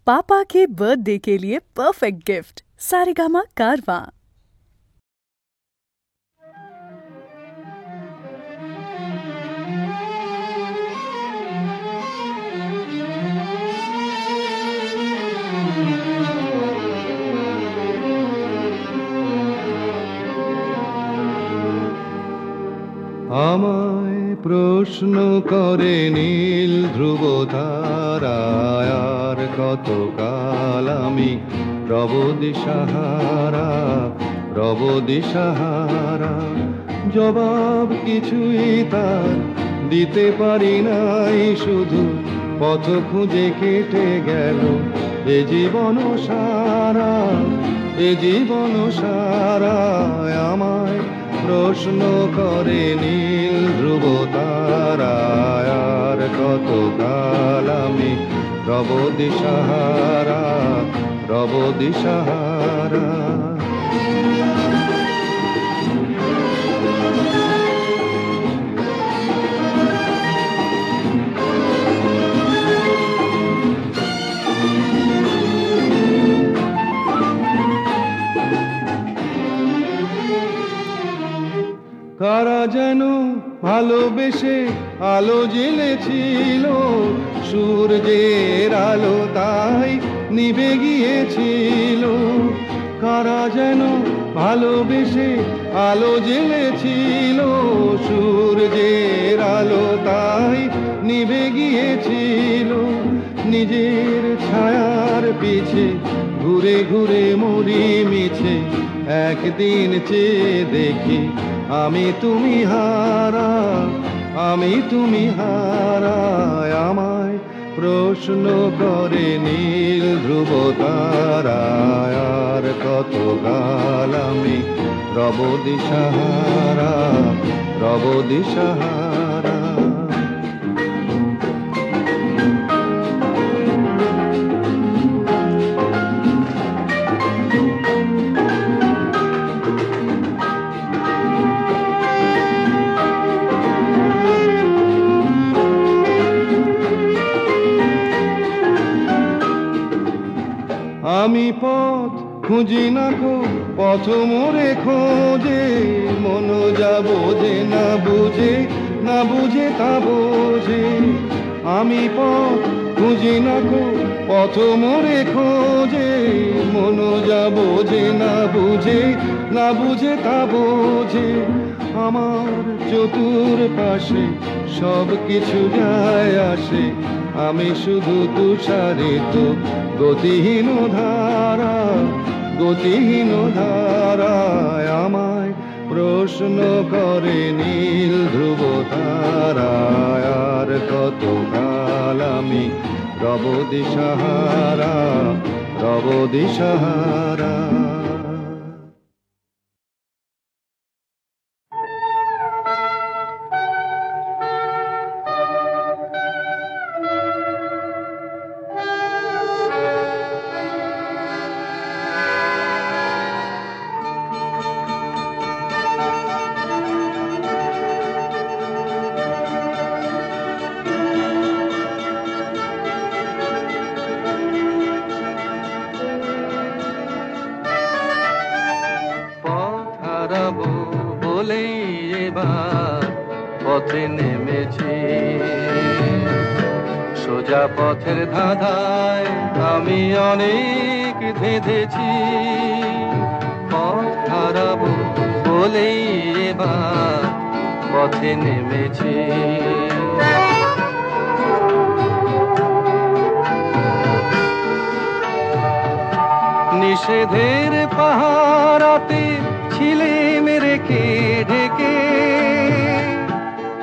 पापा के बर्थडे के लिए परफेक्ट गिफ्ट सारेगामा कारवां। আমায় প্রশ্ন করে নীল ধ্রুব তারায় আর কতকাল আমি রব দিশাহারা রব দিশাহারা। জবাব কিছুই তার দিতে পারি নাই, শুধু পথ খুঁজে কেটে গেল এ জীবন সারা এ জীবন সারা। আমায় প্রশ্ন করে নীল ধ্রুব তারায় আর কতকাল আমি রব দিশাহারা রব দিশাহারা। কারা যেন ভালোবেসে আলো জ্বেলেছিল, সূর্যের আলো তাই নিভে গিয়েছিল। কারা যেন ভালোবেসে আলো জ্বেলেছিল, সূর্যের আলো তাই নিভে গিয়েছিল। নিজের ছায়ার পিছে ঘুরে ঘুরে মরি মিছে, একদিন চেয়ে দেখি আমি তুমি হারা আমি তুমি হারা। আমায় প্রশ্ন করে নীল ধ্রুব তারায় আর কতকাল আমি রব দিশাহারা রব দিশাহারা। আমি পথ খুঁজি না গো পথ মোরে খোঁজে, মন যা বোঝে না বুঝে না বুঝে তা বোঝে। আমি পথ খুঁজি না গো পথ মোরে খোঁজে, মন যা বোঝে না বুঝে না বুঝে তা বোঝে। আমার চতুর পাশে সব কিছু যায় আসে, আমি শুধু তুষারিত গতিহীন ধারা গতিহীন ধারায়। আমায় প্রশ্ন করে নীল ধ্রুব তারায় আর কতকাল আমি রব দিশাহারা রব দিশাহারা। বলেই এবার পথে নেমেছি, সোজা পথের ধাঁধায় আমি অনেক ধেঁধেছি। পথ হারাবো বলেই এবার পথে নেমেছি। নিষেধের পাহারাতে ছিলে রেখে ঢেকে,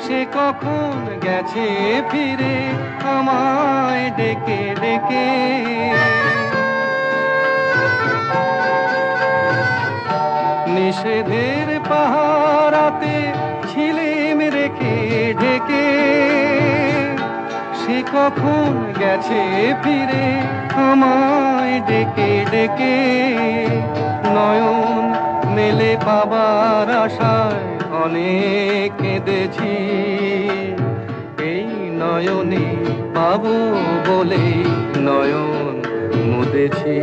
সে কখন গেছে ফিরে আমায় ডেকে ডেকে। নিষেধের পাহারাতে ছিলে রেখে ঢেকে, সে কখন গেছে ফিরে আমায় ডেকে ডেকে। নয়ন মেলে পাবার আশায় অনেক কেঁদেছি, এই নয়নে পাবো বলে নয়ন করেছি।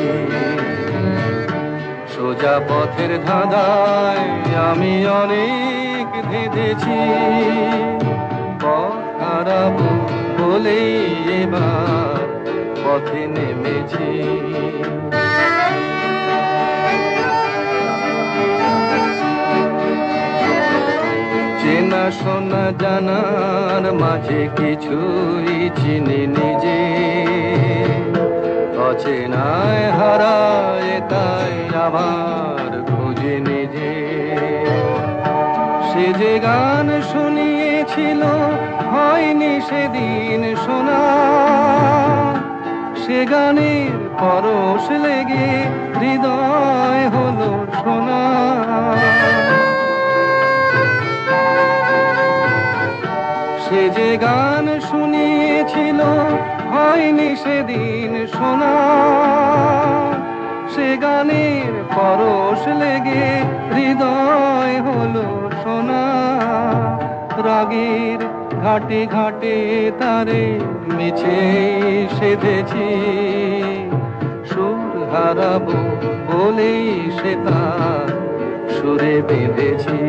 সোজা পথের ধাঁধায় আমি অনেক ধেঁধেছি, পথ হারাবো বলেই এবার পথে নেমেছি। চেনা শোনা জানার মাঝে কিছুই চিনি নিজে, অচেনায় হারায় তাই আবার খুঁজে নিজে। সে যে গান শুনিয়েছিল হয়নি সেদিন শোনা, সে গানের পরশ লেগে হৃদয় হলো সোনা। সে যে গান শুনিয়েছিল হয়নি সেদিন শোনা, সে গানের পরশ লেগে হৃদয় হলো সোনা। রাগের ঘাটে ঘাটে তারে মিছে সেধেছি, সুর হারাবো বলেই সে তার সুরে বেঁধেছি।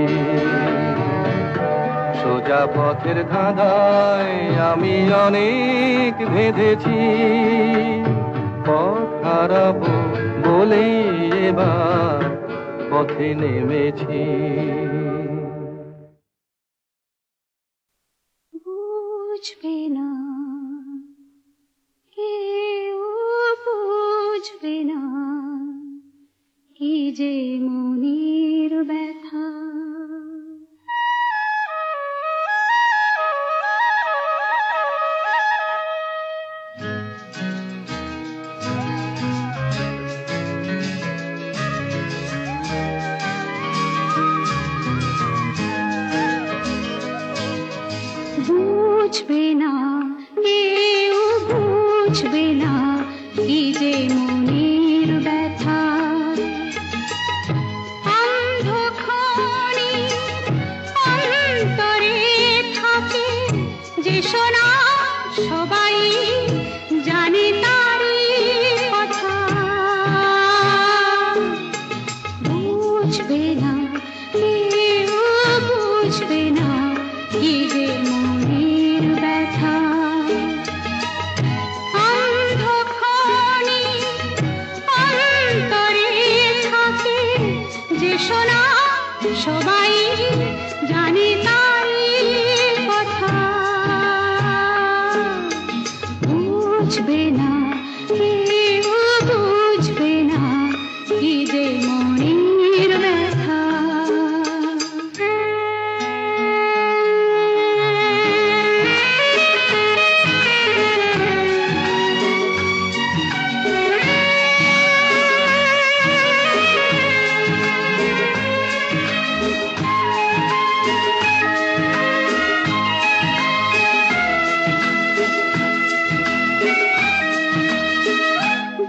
সোজা পথের ধাঁধায় আমি অনেক ভেদেছি, পথ হারাবো বলেই এবার পথে নেমেছি। বুঝবে না কেউ, বুঝবে না কি যে মনের ব্যথা। বুঝবে না কেউ, বুঝবে না কি যে মনের ব্যথা। অন্ধক্ষণে অন্তরে থাকে যে শোনা, সবাই জানে তারই কথা। বুঝবে না কেউ, বুঝবে না কি যে মনের ব্যথা। অন্ধক্ষণে অন্তরে থাকে যে শোনা, সবাই জানে তারই কথা। বুঝবে না কেউ, বুঝবে না কি যে মনের ব্যথা।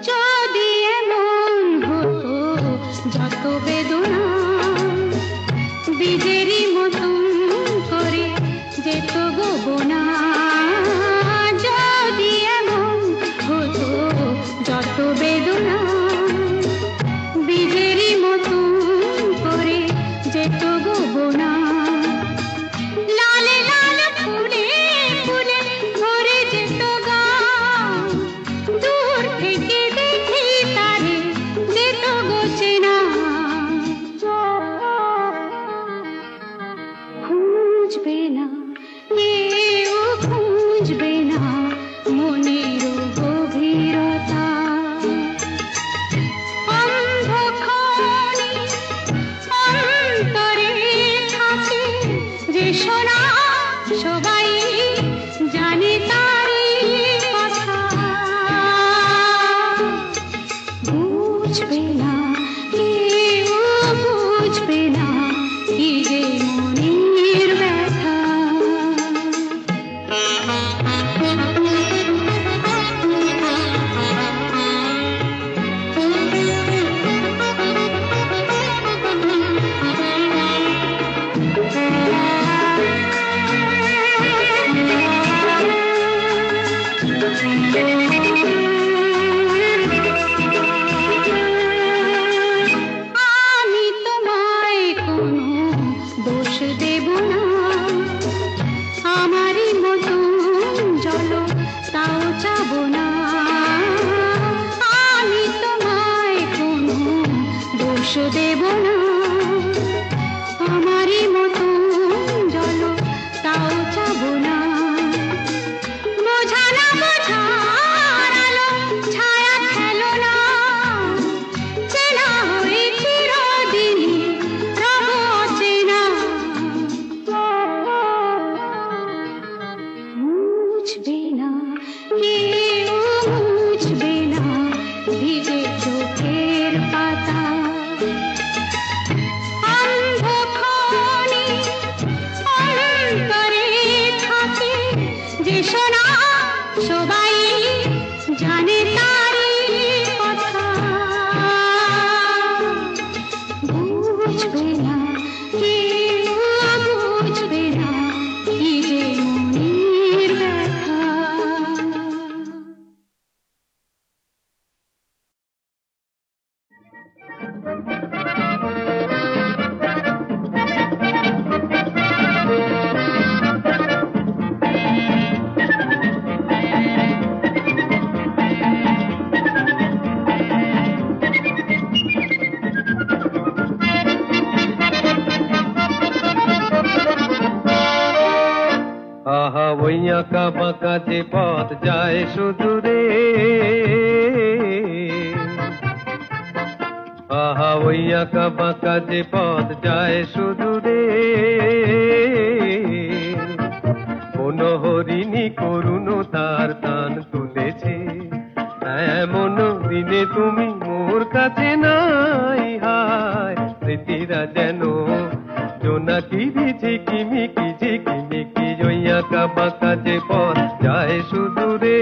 যদি এমন হতো যত বেদনা বীজেরই মতন করে যেত গোবনা। যদি এমন হতো যত বেদনা বীজেরই মতন করে যেত গোবনা। লালে লাল ফুলে ফুলে ভরে যেত গান, দূর থেকে দেখি তারে যেত গোচেনা। খুঁজবে না কেউ, খুঁজবে না মনের গভীরতা। অন্ধক্ষণে অন্তরে থাকে যে শোনা, সবাই জানে তারই কথা। বুঝবে না কেউ, বুঝবে না কি যে মনের ব্যথা। ভিজে চোখের পাতা অন্ধক্ষণে অন্তরে থাকে যে শোনা সবাই জানে তারই কথা বুঝবে না কেউ বুঝবে না কি যে মনের ব্যথা আহা ওই আঁকা বাঁকা যে পথ যায় সুদূরে, আহা ওই আঁকা বাঁকা যে পথ যায় সুদূরে, কোন হরিণী করুণ তার টান তুলেছে, এমন দিনে তুমি মোর কাছে নাই, হায় স্মৃতিরা যেন জোনাকি ঝিকিমিকি ঝিকিমিকি, ওই আঁকা বাঁকা যে পথ যায় সুদূরে।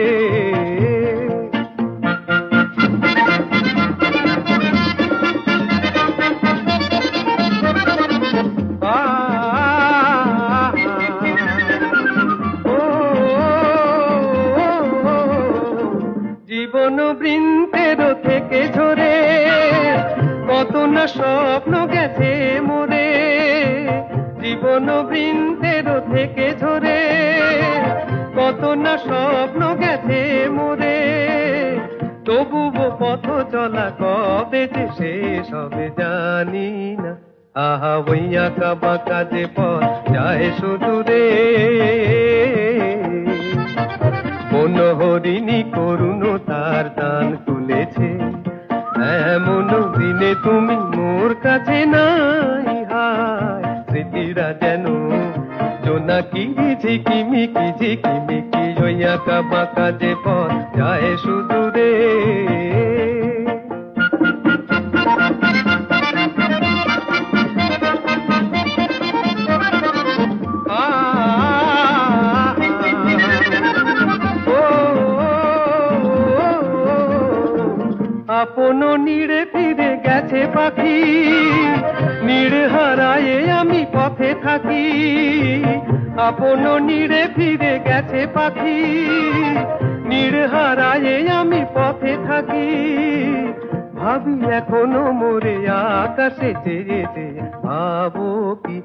জীবন বৃন্তের থেকে ঝরে কত না স্বপ্ন গেছে মোরে, জীবন বৃন্তের থেকে ঝরে কত না স্বপ্ন গেছে মোরে, তবুও পথ চলা কবে যে শেষ হবে জানি না, আহা ওই আঁকা বাঁকা যে পথ যায় সুদূরে, কোন হরিণী করুণ তার টান তুলেছে, এমন দিনে তুমি মোর কাছে নাই, হায় স্মৃতিরা যেন জোনাকি ঝিকিমিকি ঝিকিমিকি, ওই আঁকা বাঁকা যে পথ যায় সুদূরে। আপন নীড়ে ফিরে গেছে পাখি, নীড় হারায়ে আমি পথে থাকি, আপন নীড়ে ফিরে গেছে পাখি, নীড় হারায়ে আমি পথে থাকি, ভাবি এখনো মোরে আকাশে চেয়েছে, ভাবো কি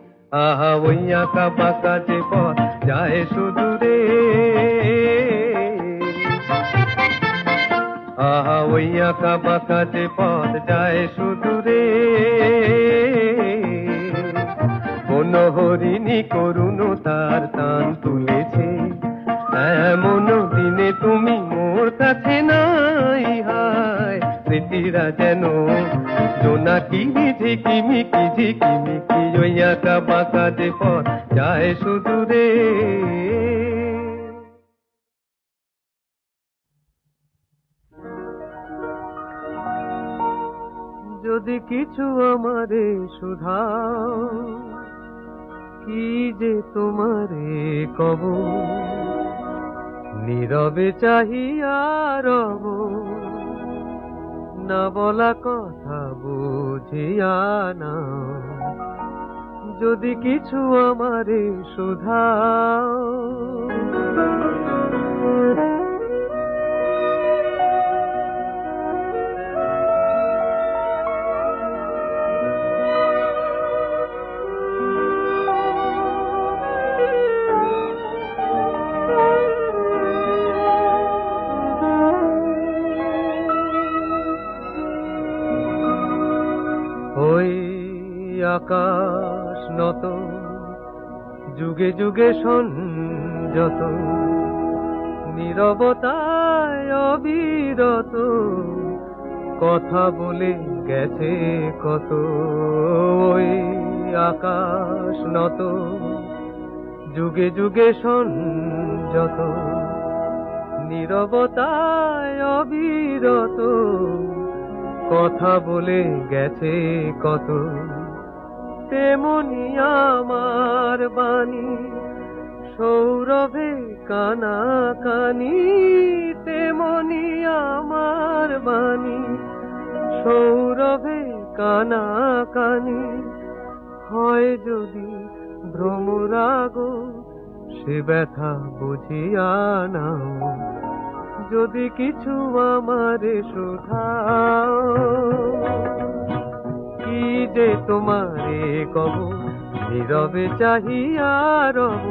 আহা ওই আঁকা বাঁকা যে পথ যায় সুদূরে, আহা ওই আঁকা বাঁকা যে পথ যায় সুদূরে, কোন হরিণী করুণ তার টান তুলেছে, এমন দিনে তুমি মোর কাছে নাই, হায় স্মৃতিরা যেন জোনাকি ঝিকিমিকি ঝিকিমিকি, ওই আঁকা বাঁকা যে পথ যায় সুদূরে। যদি কিছু আমারে শুধাও, কি যে তোমারে কব, নীরবে চাহিয়া রব, না বলা কথা বুঝিয়া না, যদি কিছু আমারে শুধাও। আকাশ নত যুগে যুগে সংযত, নীরবতায় অবিরত কথা বলে গেছে কত, ওই আকাশ নত যুগে যুগে সংযত, নীরবতায় অবিরত কথা বলে গেছে কত, তেমনি আমার বাণী সৌরভে কানাকানি, তেমনি আমার বাণী সৌরভে কানাকানি। হয় যদি ভ্রমরাগ সে ব্যথা বুঝিয়া নাও, যদি কিছু আমারে শোধাও, কি যে তোমারে কব, নীরবে চাহিয়া রব,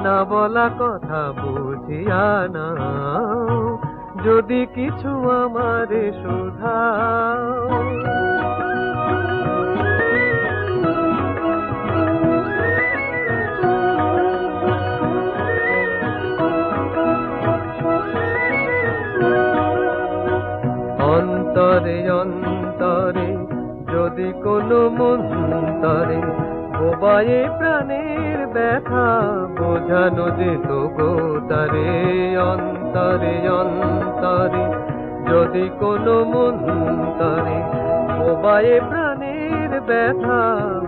না বলা কথা বুঝিয়া নাও, যদি কিছু আমারে শোধাও। অন্তরে অন্তরে যদি কোনো মন্তরে বোবায়ে প্রাণের ব্যথা বোঝানো যেত গো তারে। অন্তরে অন্তরে যদি কোনো মন্তরে বোবায়ে প্রাণের ব্যথা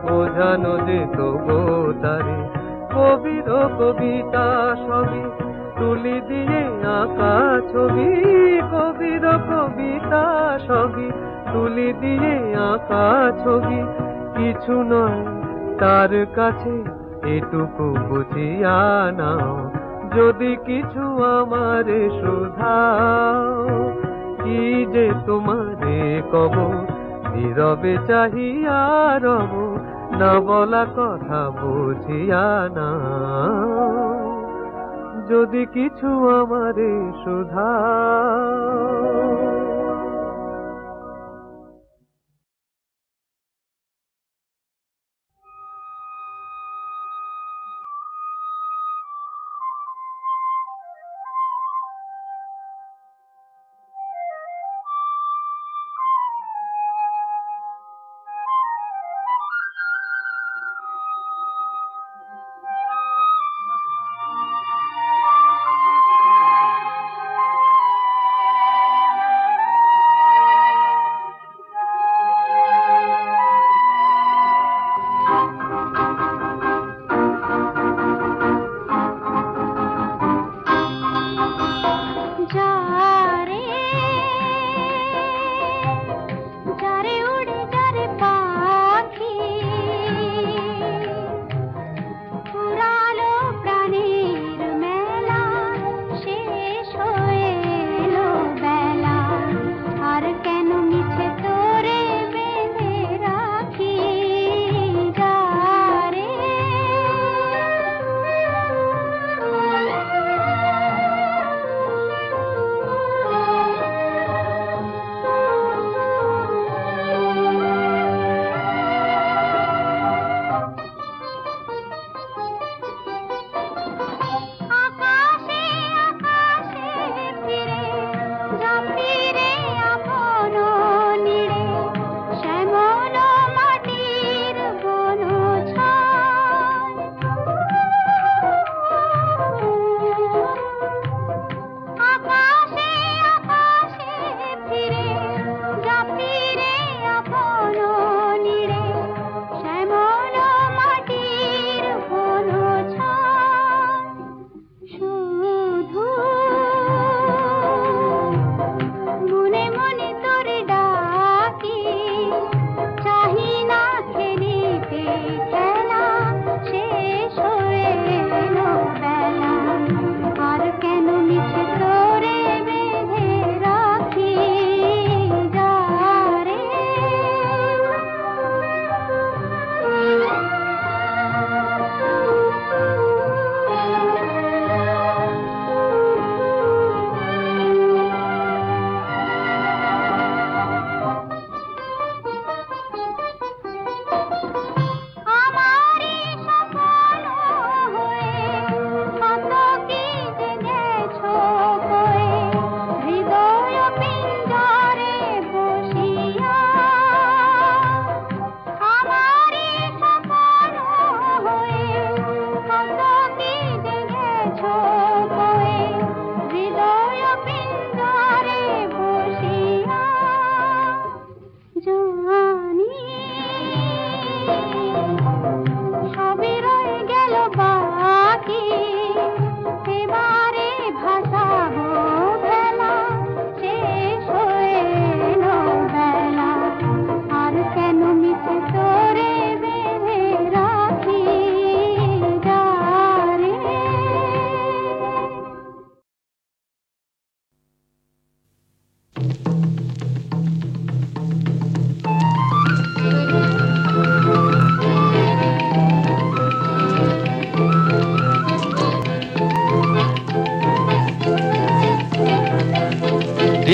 বোঝানো যেত গো তারে। কবির কবিতা সবই তুলি দিয়ে আঁকা ছবি, কবির কবিতা সবই তুলি দিয়ে আঁকা ছবি, কিছু নয় তার কাছে এটুকু বুঝিয়া নাও, যদি কিছু আমারে শোধাও। কি যে তোমারে কব, নীরবে চাহিয়া রব, না বলা কথা বুঝিয়া নাও, যদি কিছু আমারে শোধাও।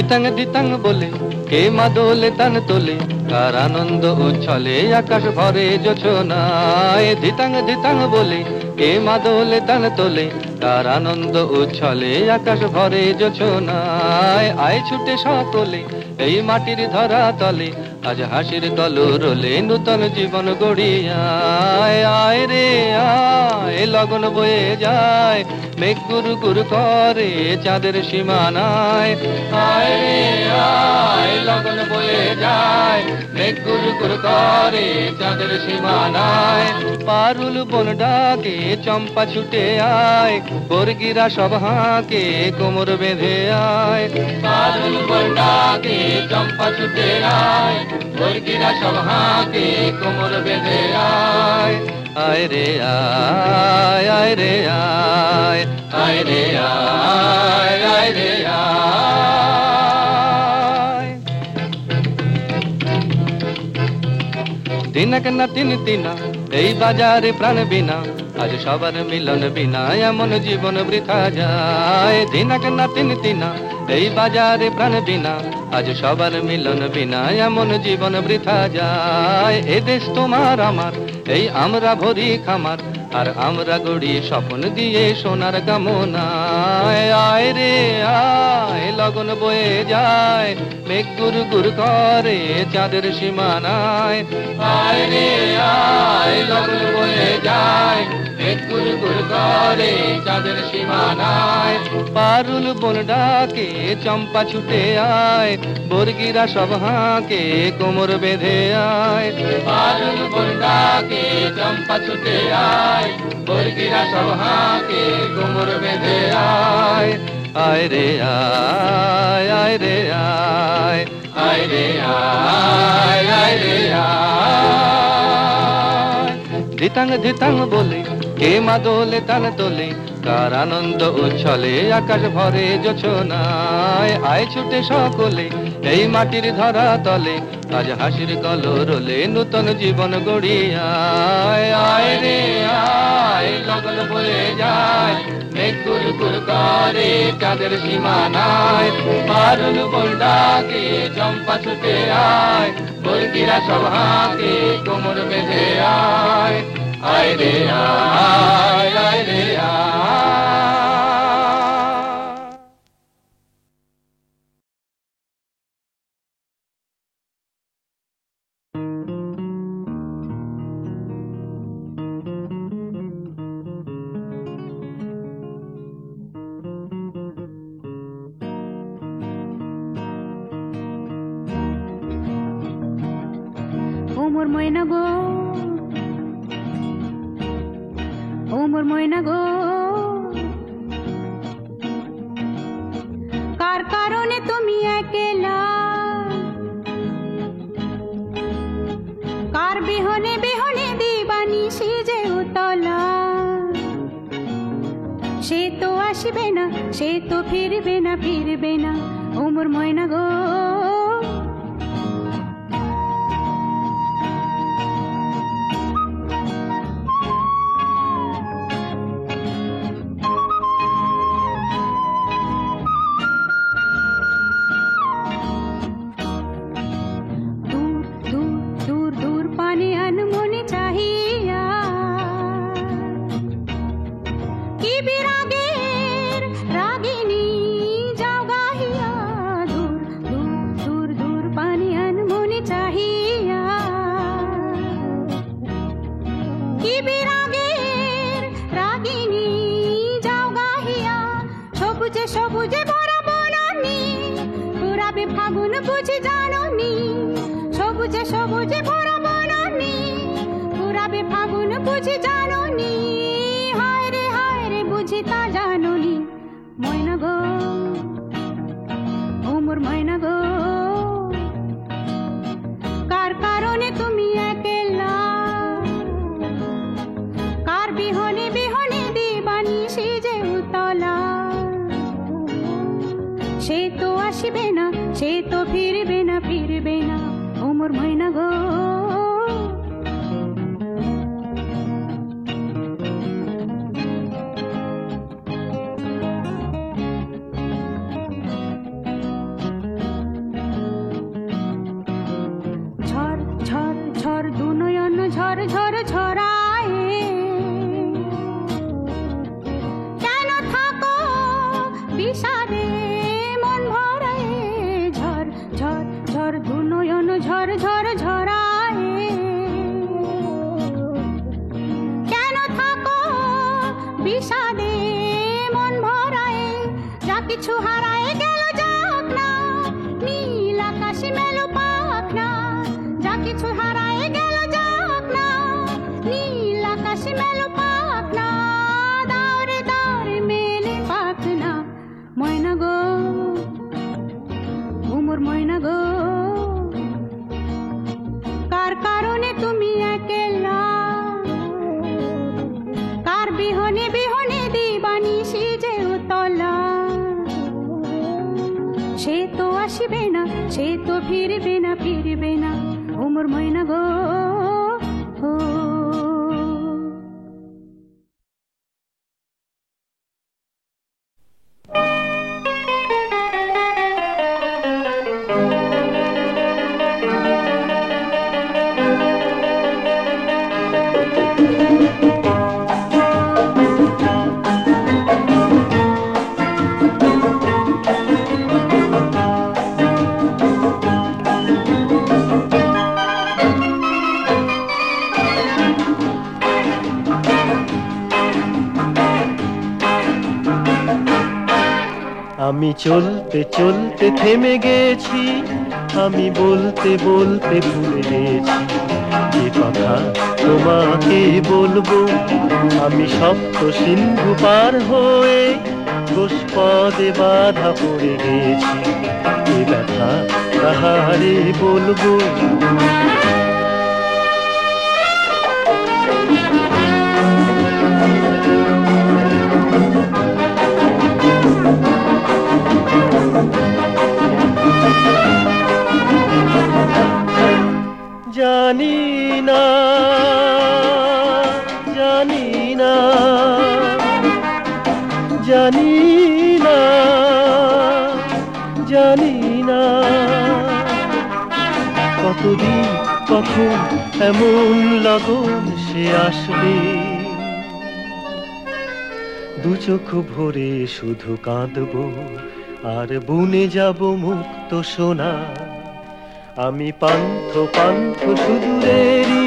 ধিতাং ধিতাং বলে কে মা দোলে তান তোলে, কার আনন্দ উচ্ছলে আকাশ ভরে জোছনায়। ধিতাং ধিতাং বলে কে মা দোলে তান তোলে, কার আনন্দ উচ্ছলে আকাশ ভরে জোছনায়। আয় ছুটে সকলে এই মাটির ধরা তলে, আজ হাসির কলরলে নূতন জীবন গড়িয়ায়। আয় রে আয় লগন বয়ে যায়, মেঘ গুরু গুরু করে চাঁদের সীমানায়। আয় রে আয় লগন বয়ে যায়, মেঘ গুরু গুরু করে চাঁদের সীমানায়। পারুল বন ডাকে চম্পা ছুটে আয়, বর্গিরা সব হাঁকে কোমর বেঁধে আয়। পারুল বন ডাকে চম্পা ছুটে আয়, বর্গিরা সব হাঁকে কোমর বেঁধে আয়। আয় রে আয় আয় রে আয়, আয় রে আয় আয় রে আয়। দিনক না তিন দিনা এই বাজারে প্রাণ বিনা, আজ সবার মিলন বিনা এমন জীবন বৃথা যায়। দিনক না তিন দিনা এই বাজারে প্রাণ বিনা, আজ সবার মিলন বিনা এমন জীবন বৃথা যায়। এ দেশ তোমার আমার, এই আমরা ভরি খামার, আর আমরা গড়ি স্বপ্ন দিয়ে সোনার কামনায়। আয় রে আয় লগন বয়ে যায়, মেঘ গুরু গুরু করে চাঁদের সীমানায়। আয় রে আয় লগন বয়ে যায়, মেঘ গুরু গুরু করে চাঁদের সীমানায়। পারুল বন ডাকে চম্পা ছুটে আয়, বর্গিরা সব হাঁকে কোমর বেঁধে আয়। পারুল বন ডাকে চম্পা ছুটে আয়, বর্গিরা সব হাঁকে কোমর বেঁধে আয়। আয় রে আয় আয় রে আয়, আয় রে আয় আয় রে আয়। ধিতাং ধিতাং বলে কে মা দোলে তান তোলে, কার আনন্দ উচ্ছলে আকাশ ভরে জোছনায়। আয় ছুটে সকলে এই মাটির ধরা তলে, আজ হাসির কলরলে নূতন জীবন গড়িয়ায়। আয় রে আয় লগন বয়ে যায়, মেঘ গুরু গুরু করে চাঁদের সীমানায়। পারুল বন ডাকে চম্পা ছুটে আয়, বর্গিরা সব হাঁকে কোমর বেঁধে আয়। আয় রে আয় আয় রে আয়। ও মোর ময়না গো, ও মোর ময়না গো, কার কারণে তুমি একলা, কার বিহনে বিহনে দিবানি সিজে উতলা। সে তো আসবে না, সে তো ফিরবে না, ফিরবে না। ও মোর ময়না গো, সবুজে ভরা বনানি, পুরাবে ফাগুন বুঝি জাননি। সবুজে সবুজে ভরা বনানি, পুরাবে ফাগুন বুঝি জাননি। হায় রে বুঝি তা জাননি। ময়না গো, ও মোর ময়না গো, কার কারণে তুমি একলা, কার বিহনে বিহনে দিবানি সিজে উতলা। সে তো আসবে না, সে তো ফিরবে না, ফিরবে না। ও মোর ময়না গো, ঝড় ঝরায় কেন থাকো বিষাদে মন ভরায় ঝড় ঝড় ঝড় দু নয়ন ঝড় ঝড় ঝরায় কেন থাকো বিষাদে মন ভরায় যা কিছু হারায় গেল যাক না নীল আকাশে মেলো পাক না যা কিছু হারায় গেল যাক না নীল আকাশে মেলো পাক না দাওরে দাওরে মেলে পাক না ময়না গো ঘুমুর ময়না গো কার কারণে তুমি একলা কার বিহনে বিহনে দিবানিশি যে উতলা সে তো আসিবে না সে তো ফিরবে না ফিরবে না ও মোর ময়না গো ও আমি চলতে চলতে থেমে গেছি আমি বলতে বলতে ভুলে গেছি যে কথা তোমাকে বলবো আমি সপ্ত সিন্ধু পার হয়ে গোষ্পদে বাধা পড়ে গেছি এ ব্যথা কাহারে বলবো জানি না জানি না জানি না জানি না কতদিন কখন এমন লগন সে আসবে দু চোখ ভরে শুধু কাঁদবো আর বুনে যাব মুক্ত সোনা আমি পান্থ পান্থ সুদূরেরই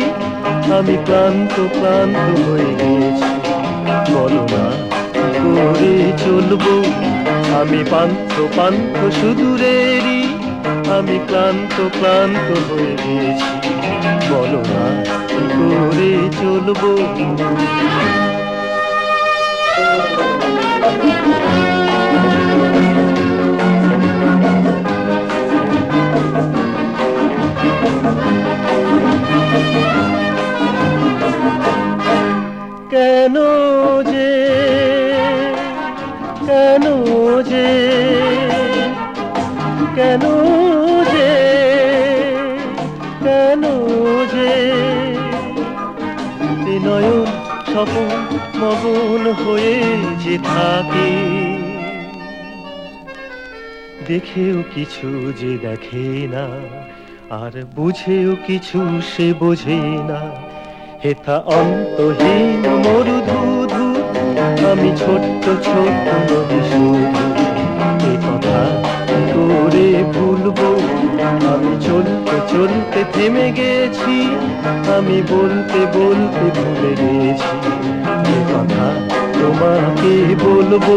আমি ক্লান্ত ক্লান্ত হয়ে গেছি বলো না করে চলবো আমি পান্থ পান্থ সুদূরেরই আমি ক্লান্ত ক্লান্ত হয়ে গেছি বলো না করে চলবো কেন যে কেন যে কেন যে কেন যে নয়ন স্বপন মগন হয়ে যে থাকে দেখেও কিছু যে দেখে না আর বুঝেও কিছু সে বোঝে না হেথা অন্তহীন মরুধুধু আমি ছোট্ট ছোট্ট নদী শুধু এ কথা করে ভুলবো আমি চলতে চলতে থেমে গেছি আমি বলতে বলতে ভুলে গেছি এ কথা তোমাকে বলবো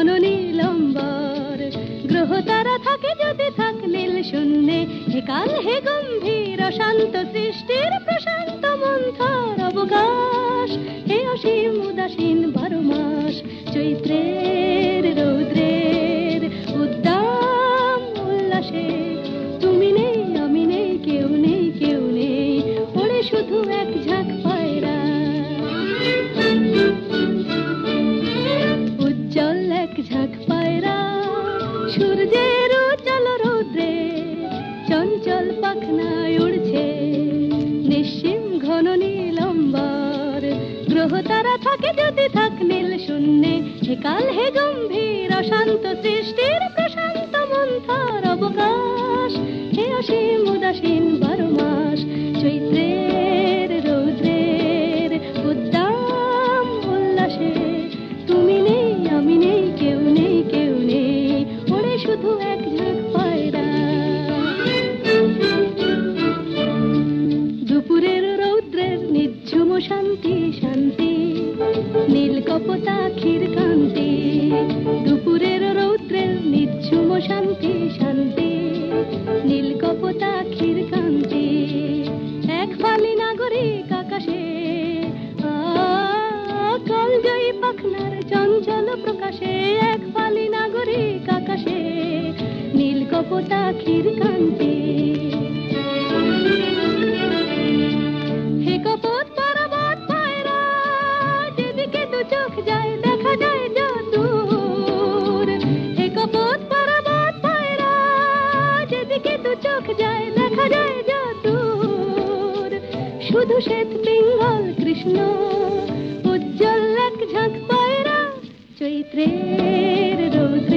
ঘন নীলম্বর, গ্রহ তারা থাকে যদি থাক নীল শূন্যে, হে কাল হে গম্ভীর অশান্ত সৃষ্টির প্রশান্ত মন্থর অবকাশ, হে অসীম উদাসীন 12 মাস, চৈত্রের রৌদ্রের উদ্দাম উল্লাসে তুমি নেই আমি নেই কেউ নেই কেউ নেই, ওড়ে শুধু এক ঝাঁক পায়রা। উজ্জ্বল এক ঝাঁক পায়রা সূর্যের উজ্জ্বল রৌদ্রে চঞ্চল পাখনায় উড়ছে, নিশ্চিম ঘন নীলম্বর, গ্রহ তারা থাকে যদি থাক নীল শূন্যে, হে কাল হে গম্ভীর অশান্ত সৃষ্টির প্রশান্ত মন্থর অবকাশ, হে অসীম উদাসীন 12 মাস, চৈত্রের রৌদ্রের উদ্দাম উল্লাসে তুমি নেই আমি নেই কেউ নেই কেউ নেই, ওড়ে শুধু এক ঝাঁক পায়রা। দুপুরের রৌদ্রের নিঝুম শান্তি শান্তি, নীল কপোতাক্ষীর কান্তি, দুপুরের রৌদ্রের নিঝুম শান্তি শান্তি, নীল কপোতাক্ষীর কান্তি, এক ফালি নাগরিক আকাশে কালজয়ী পাখনার চঞ্চল প্রকাশে, এক ফালি নাগরিক আকাশে নীল কপোতাক্ষীর কান্তি, হে কপোত পর্বত পায়রা যেদিকে দু চোখ যায় দেখা যায় যদূর, হে কপোত পর্বত পায়রা যেদিকে দু চোখ যায় দেখা যায় যদূর, শুধু শ্বেত পিঙ্গল কৃষ্ণ উজ্জ্বল এক ঝাঁক পায়রা, চৈত্রের রৌদ্র